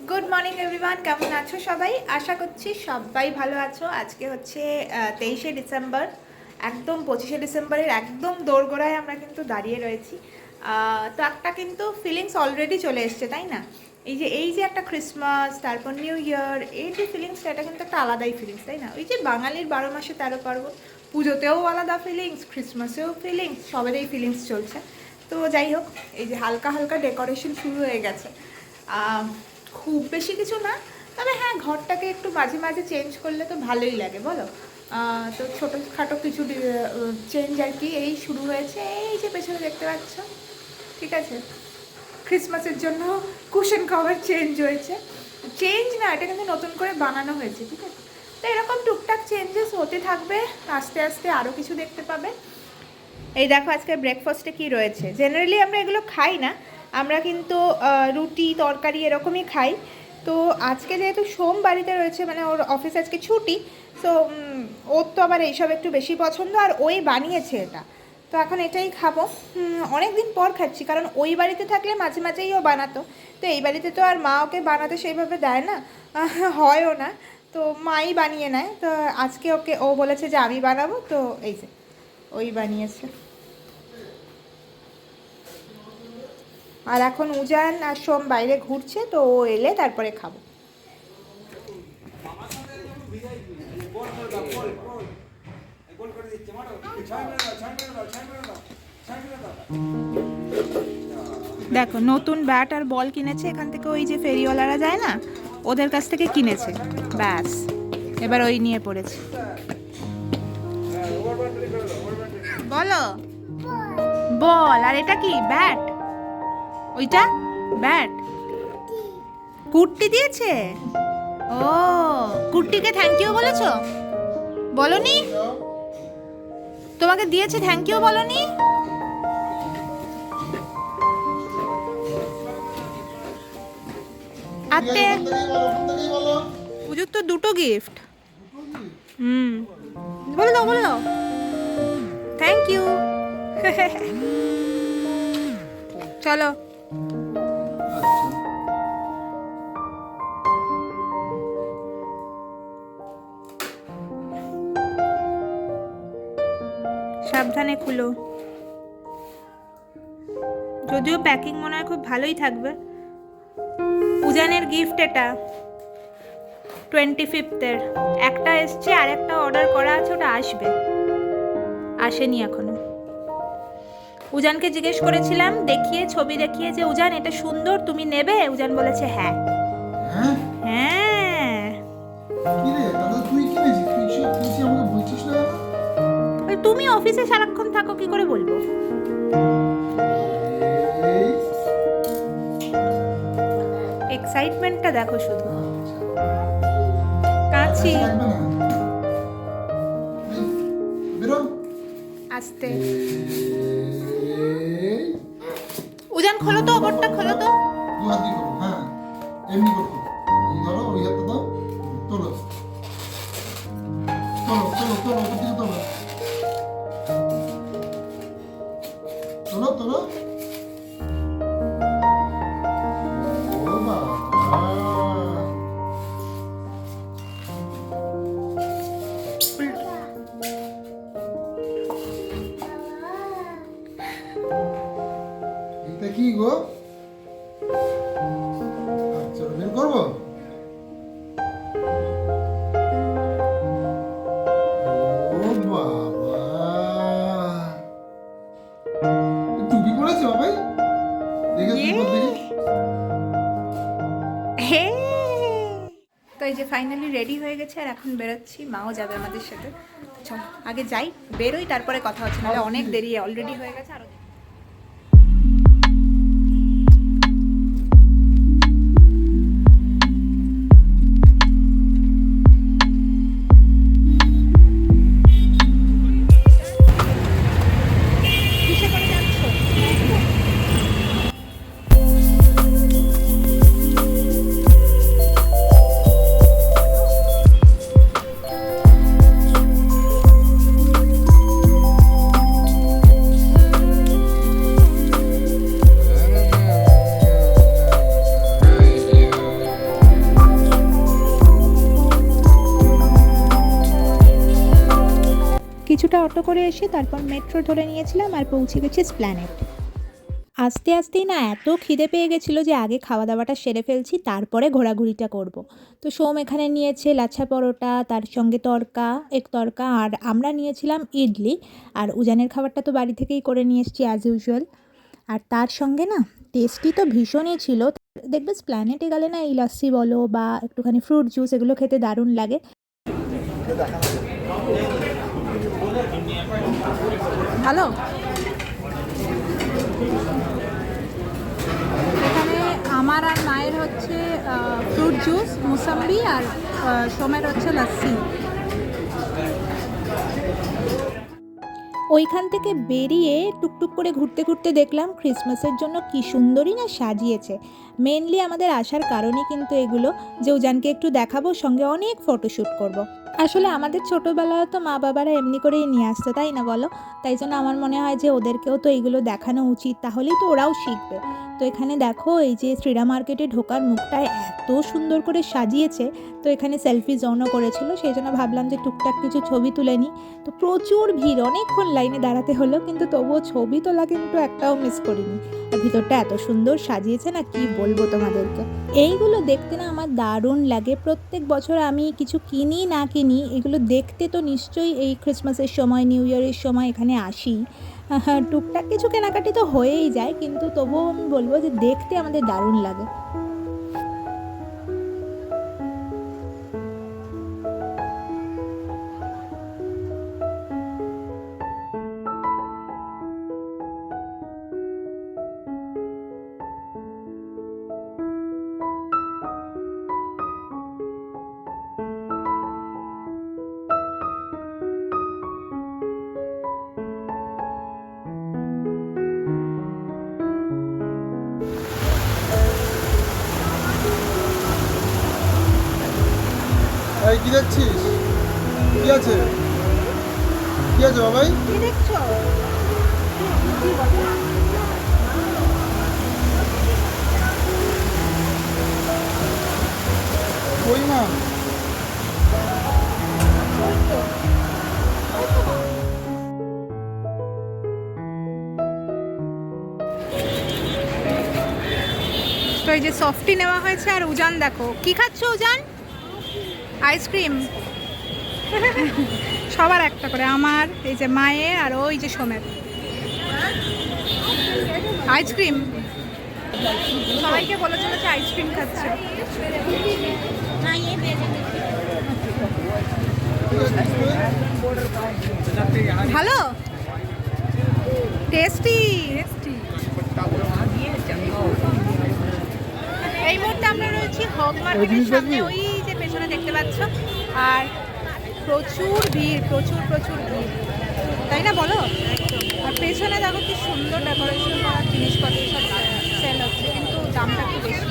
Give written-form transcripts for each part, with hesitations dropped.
Good morning everyone, কেমন আছো সবাই? আশা করছি সবাই ভালো আছো। আজকে হচ্ছে 23শে ডিসেম্বর, একদম 25শে ডিসেম্বরের একদম দোরগোড়ায় আমরা কিন্তু দাঁড়িয়ে রয়েছি। তো একটা কিন্তু ফিলিংস অলরেডি চলে এসছে, তাই না? এই যে একটা ক্রিসমাস, তারপর নিউ ইয়ার, এই যে ফিলিংসটা, এটা কিন্তু একটা আলাদাই ফিলিংস, তাই না? ওই যে বাঙালির 12 মাসে 13 পার্বণ, পুজোতেও আলাদা ফিলিংস, ক্রিসমাসেও ফিলিংস, সবেরই ফিলিংস চলছে। তো যাই হোক, এই যে হালকা হালকা ডেকোরেশন শুরু হয়ে গেছে। খুব বেশি কিছু না, তবে হ্যাঁ, ঘরটাকে একটু মাঝে মাঝে চেঞ্জ করলে তো ভালোই লাগে, বলো? তো ছোটোখাটো কিছু চেঞ্জ আর কি এই শুরু হয়েছে। এই যে পেছনে দেখতে পাচ্ছ, ঠিক আছে, ক্রিসমাসের জন্য কুশন কভার চেঞ্জ হয়েছে। চেঞ্জ না, এটা কিন্তু নতুন করে বানানো হয়েছে, ঠিক আছে? তো এরকম টুকটাক চেঞ্জেস হতে থাকবে, আস্তে আস্তে আরও কিছু দেখতে পাবে। এই দেখো আজকে ব্রেকফাস্টে কি রয়েছে। জেনারেলি আমরা এগুলো খাই না, আমরা কিন্তু রুটি তরকারি এরকমই খাই। তো আজকে যেহেতু সোম বাড়িতে রয়েছে, মানে ওর অফিস আজকে ছুটি, সো ওর তো আবার এইসব একটু বেশি পছন্দ, আর ওই বানিয়েছে এটা। তো এখন এটাই খাবো। অনেক দিন পর খাচ্ছি, কারণ ওই বাড়িতে থাকলে মাঝে মাঝেই ও বানাতো। তো এই বাড়িতে তো আর মা ওকে বানাতে সেইভাবে দেয় না, হয়ও না, তো মাই বানিয়ে নেয়। তো আজকে ও বলেছে যে আমি বানাবো, তো এই যে ওই বানিয়েছে। আর এখন উজান আর সোম বাইরে ঘুরছে, তো ও এলে তারপরে খাবো। দেখো নতুন ব্যাট আর বল কিনেছে এখান থেকে, ওই যে ফেরিওয়ালারা যায় না, ওদের কাছ থেকে কিনেছে। ব্যাস, এবার ওই নিয়ে পড়েছে। বলো, বল। আর এটা কি? ব্যাট? ওইটা ব্যাট? কুর্তি দিয়েছে? ও, কুর্তিকে থ্যাংক ইউ বলেছো? বলনি? তোমাকে দিয়েছে, থ্যাংক ইউ বলনি? আতে পুজোর তো দুটো গিফট। বলে দাও, বলে দাও থ্যাংক ইউ। চলো, সাবধানে খুলো। যদিও প্যাকিং মনে হয় খুব ভালোই থাকবে। উজানের গিফট এটা, 25th-এর একটা এসছে, আর একটা অর্ডার করা আছে, ওটা আসবে, আসেনি এখনো। উজানকে জিজ্ঞেস করেছিলাম, দেখিয়ে ছবি দেখিয়ে, যে উজান এটা সুন্দর, তুমি নেবে? উজান বলেছে হ্যাঁ। হ্যাঁ, তুমি অফিসে সারাক্ষণ থাকো, কি করে বলবো? এক্সাইটমেন্টটা দেখো শুধু। কাঁচি আস্তে। উজান খোলো তো, ওপরটা খোলো তো। হ্যাঁ, এমনি করো, এই ধরো, ওই হাতে দাও, তোলো তোলো তোলো তোলো, ওপর দিকে তোলো তোলো তোলো। ও বাবা, এটা কি গো? আচ্ছা, বের করবো। ও বাবা, টুপি পরেছে বাবাই, দেখে তো এই যে ফাইনালি রেডি হয়ে গেছে, আর এখন বেরোচ্ছি, মাও যাবে আমাদের সাথে। চলো আগে যাই, বেরোই, তারপরে কথা হচ্ছে, নাহলে অনেক দেরি অলরেডি হয়ে গেছে আরো। কিছুটা অটো করে এসে তারপর মেট্রো ধরে নিয়েছিলাম আর পৌঁছে গেছি এসপ্ল্যানেড। আস্তে আস্তেই না এত খিদে পেয়ে গেছিলো যে আগে খাওয়া দাওয়াটা সেরে ফেলছি, তারপরে ঘোরাঘুরিটা করব। তো সোম এখানে নিয়েছে লাচ্ছা পরোটা, তার সঙ্গে তড়কা, এক তড়কা, আর আমরা নিয়েছিলাম ইডলি। আর উজানের খাবারটা তো বাড়ি থেকেই করে নিয়ে এসেছি অ্যাজ ইউজুয়াল। আর তার সঙ্গে না টেস্টি তো ভীষণই ছিল। দেখবে প্ল্যানেটে গেলে না এই লাস্সি বলো বা একটুখানি ফ্রুট জুস এগুলো খেতে দারুণ লাগে। ভালো। এখানে আমার আর মায়ের হচ্ছে ফ্রুট জুস, মুসাম্বি, আর সোমের হচ্ছে লাস্সি। ওইখান থেকে বেরিয়ে টুকটুক করে ঘুরতে ঘুরতে দেখলাম ক্রিসমাসের জন্য কি সুন্দরই না সাজিয়েছে। মেনলি আমাদের আসার কারণই কিন্তু এগুলো, যে উজানকে একটু দেখাবো, সঙ্গে অনেক ফটোশ্যুট করব। আসলে আমাদের ছোটোবেলায় তো মা বাবারা এমনি করেই নিয়ে আসতো, তাই না বলো? তাই জন্য আমার মনে হয় যে ওদেরকেও তো এইগুলো দেখানো উচিত, তাহলেই তো ওরাও শিখবে। তো এখানে দেখো এই যে শ্রীরা মার্কেটে ঢোকার মুখটায় এত সুন্দর করে সাজিয়েছে। তো এখানে সেলফি জোনও করেছিল, সেই জন্য ভাবলাম যে টুকটাক কিছু ছবি তুলে নিই। তো প্রচুর ভিড়, অনেকক্ষণ লাইনে দাঁড়াতে হলো, কিন্তু তবুও ছবি তোলা কিন্তু একটাও মিস করিনি। আর ভিতরটা এত সুন্দর সাজিয়েছে না, কি বলবো তোমাদেরকে। এইগুলো দেখতে না আমার দারুণ লাগে। প্রত্যেক বছর আমি কিছু কিনি না কিনি, এগুলো দেখতে তো নিশ্চয়ই এই ক্রিসমাসের সময়, নিউ ইয়ারের সময় এখানে আসি। টুকটাক কিছু কেনাকাটি তো হয়েই যায়, কিন্তু তবুও আমি বলবো যে দেখতে আমাদের দারুণ লাগে। এই কি দেখছিস? কি আছে? কি আছে বাবাই? কি দেখছো? কই মা? তো এই যে সফটি নেওয়া হয়েছে, আর উজান দেখো কি খাচ্ছ উজান? আইসক্রিম। সবার একটা করে, আমার, এই যে মায়ের, আর ওই যে সোমের আইসক্রিম। সবাইকে বলে চলেছে আইসক্রিম খাচ্ছে। ভালো, টেস্টি। এই মুহূর্তে আমরা রয়েছি হক মার্কেটের সামনে, ওই যে পেছনে দেখতে পাচ্ছ। আর প্রচুর ভিড়, প্রচুর প্রচুর ভিড়, তাই না বলো? আর পেছনে দেখো কি সুন্দর ডেকোরেশন করা জিনিসপত্র সব সেল হচ্ছে, কিন্তু দামটা একটু বেশি।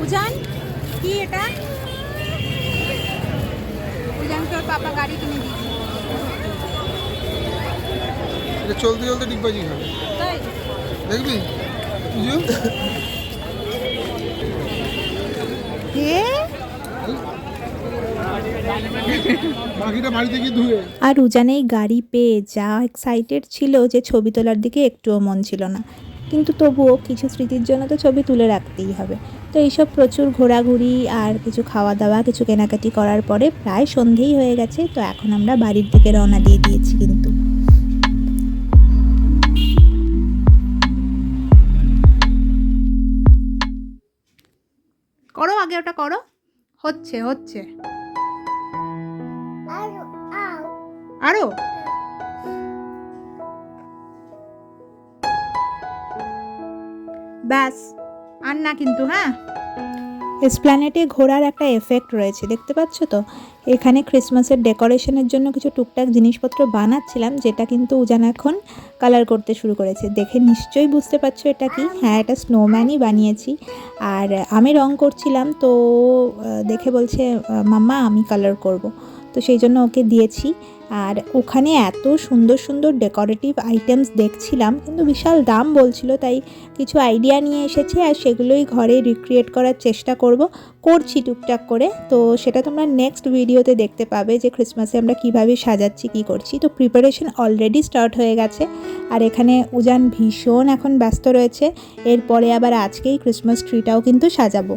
উজান কি এটা? উজানকে ওর পাপা গাড়ি কিনে দিয়েছে। এটা চলতে চলতে ডিগবাজি খাবে, তাই দেখবি? বুঝু বাকিটা বাড়িতে গিয়ে ধুয়ে। আর উজান এই গাড়ি পেয়ে যা এক্সাইটেড ছিল যে ছবি তোলার দিকে একটুও মন ছিল না, কিন্তু তবুও কিছু স্মৃতির জন্য তো ছবি তুলে রাখতেই হবে। তো এইসব প্রচুর ঘোরাঘুরি আর কিছু খাওয়া দাওয়া, কিছু কেনাকাটি করার পরে প্রায় সন্ধেই হয়ে গেছে। তো এখন আমরা বাড়ির দিকে রওনা দিয়ে দিয়েছি। কিন্তু করো, আগে ওটা করো। হচ্ছে হচ্ছে আরো। ব্যাস, আর না কিন্তু। হ্যাঁ, এসপ্ল্যানেটে ঘোরার একটা এফেক্ট রয়েছে, দেখতে পাচ্ছ তো। এখানে ক্রিসমাসের ডেকোরেশনের জন্য কিছু টুকটাক জিনিসপত্র বানাচ্ছিলাম, যেটা কিন্তু উজান এখন কালার করতে শুরু করেছে। দেখে নিশ্চয়ই বুঝতে পারছো এটা কি। হ্যাঁ, এটা স্নোম্যানই বানিয়েছি। আর আমি রং করছিলাম, তো দেখে বলছে মাম্মা আমি কালার করব। তো সেই জন্য ওকে দিয়েছি। আর ওখানে এত সুন্দর সুন্দর ডেকোরেটিভ আইটেমস দেখছিলাম, কিন্তু বিশাল দাম বলছিল, তাই কিছু আইডিয়া নিয়ে এসেছি আর সেগুলোই ঘরে রিক্রিয়েট করার চেষ্টা করছি টুকটাক করে। তো সেটা তোমরা নেক্সট ভিডিওতে দেখতে পাবে যে ক্রিসমাসে আমরা কিভাবে সাজাচ্ছি, কী করছি। তো প্রিপারেশন অলরেডি স্টার্ট হয়ে গেছে, আর এখানে উজান ভীষণ এখন ব্যস্ত রয়েছে। এরপরে আবার আজকেই ক্রিসমাস ট্রিটাও কিন্তু সাজাবো।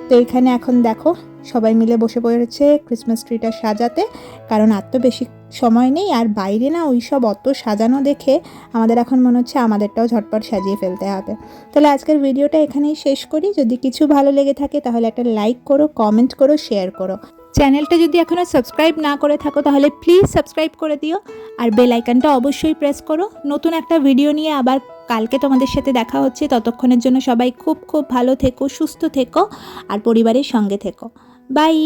তো এখানে এখন দেখো সবাই মিলে বসে পড়েছে ক্রিসমাস ট্রিটা সাজাতে, কারণ আর তো বেশি সময় নেই। আর বাইরে না ওই সব অত সাজানো দেখে আমাদের এখন মনে হচ্ছে আমাদেরটাও ঝটপট সাজিয়ে ফেলতে হবে। তাহলে আজকের ভিডিওটা এখানেই শেষ করি। যদি কিছু ভালো লেগে থাকে তাহলে একটা লাইক করো, কমেন্ট করো, শেয়ার করো। চ্যানেলটা যদি এখনও সাবস্ক্রাইব না করে থাকো তাহলে প্লিজ সাবস্ক্রাইব করে দিও, আর বেল আইকনটা অবশ্যই প্রেস করো। নতুন একটা ভিডিও নিয়ে আবার কালকে তোমাদের সাথে দেখা হচ্ছে। ততক্ষণের জন্য সবাই খুব খুব ভালো থেকো, সুস্থ থেকো আর পরিবারের সঙ্গে থেকো। বাই।